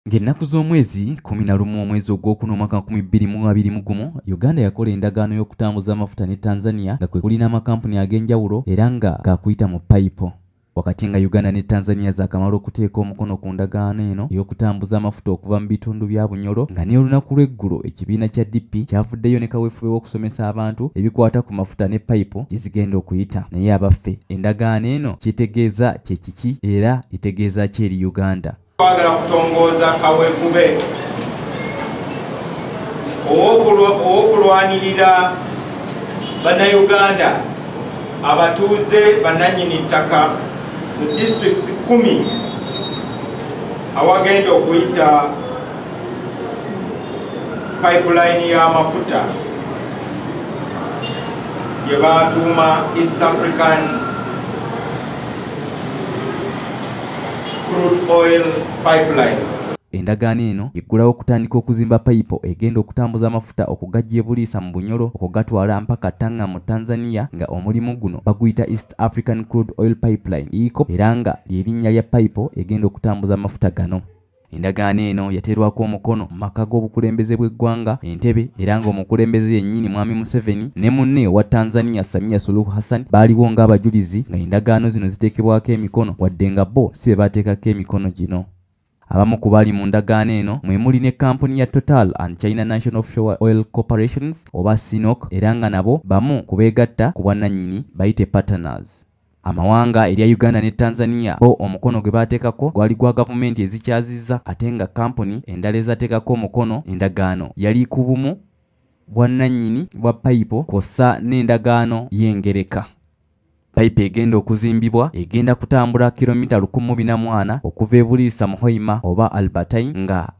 Ng'ennaku z'omwezi 11 omwezi ogwokuna omwaka 2021 Uganda yakola endagaano y'okutambuza amafuta ne Tanzania nga kwe kulina amakampuni ag'enjawulo era nga gaakuyita mu payipo. Wakati nga Uganda ne Tanzania zaakamala okuteeka omukono ku ndagaano eno ey'okutambuza amafuta okuva mu bitundu bya Bunyoro, nga n'olunaku lw'eggulo ekibiina kya DP kyavuddeyo ne kaweefube w'okusomesa abantu ebikwata ku mafuta ne payipo gye zigenda okuyita. Naye abaffe endagaano eno kitegeeza kye kiki era itegeeza ki eri Uganda? Twagala kutongoza kaweefube ow'okulwanirira bannayuganda abatuuze bannannyini ttaka mu districts 10 awagenda okuyita pipeline y'amafuta gye baatuuma East African crude oil pipeline. Endagaano eno eggulawo okutandika okuzimba payipo egenda okutambuza amafuta okugajja e Buliisa mu Bunyoro okugatwala mpaka Tanga mu Tanzania, nga omulimu guno baguyita East African Crude Oil Pipeline EACOP, era nga ly'erinnya lya payipo egenda okutambuza amafuta gano. Endagaano eno yateerwako omukono mu maka g'obukulembeze bw'eggwanga Entebbe, era ng'omukulembeze yennyini Mwami Museveni ne munne owa Tanzania Samia Suluhu Hassan baaliwo ng'abajulizi, nga endagaano zino ziteekebwako emikono wadde nga bo si be baateekako emikono gino. Abamu ku baali mu ndagaano eno mwe muli ne kampuni ya Total and China National Offshore Oil Corporations oba CNOOC, era nga nabo bamu ku beegatta ku bwannannyini bayite partners. Amawanga erya Uganda ne Tanzania bo omukono gwe baateekako gwali gwa gavumenti ezikyazizza, ate nga kampuni endala ezateekako omukono endagaano yali ku bumu bwannannyini bwa payipo kw'ossa n'endagaano y'engereka. Payipo egenda okuzimbibwa egenda kutambula kilomita 1,400 okuva e Buliisa mu Hoima oba Albertine, nga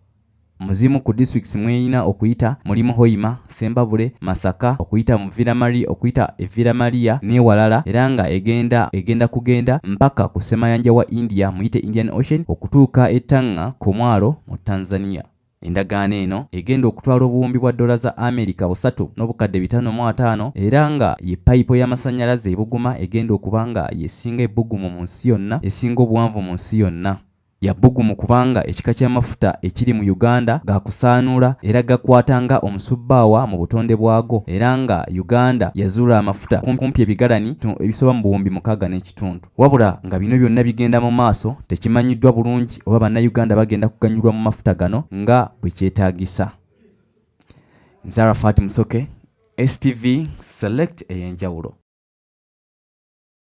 muzimu ku districts mweyina okuyita mulimu Hoima, Sembabule, Masaka, okuyita mu Viramari, okuyita e Viramaria n'ewalala, era nga egenda kugenda mpaka ku semayanja wa India muyite Indian Ocean okutuuka e Tanga ku mwalo mu Tanzania. Endagaano eno egenda okutwala obuwumbi bwa dola za Amerika 3.55, era nga ye payipo y'amasannyalaze ebuguma egenda okuba nga yesinga ebbugumu mu nsi yonna, esinga obuwanvu mu nsi yonna. Ya bbugumu kubanga ekika ky'amafuta ekiri mu Uganda gakusaanuula era gakwatanga omusubbaawa mu butonde bwago, era nga Uganda yazuula amafuta kumpi ebigalani ebisoba mu buwumbi 6.5. Wabula nga bino byonna bigenda mu maaso, tekimanyiddwa bulungi oba bannayuganda bagenda kuganyulwa mu mafuta gano nga bwe kyetaagisa. Nze Arafat Musoke, STV Select ey'enjawulo.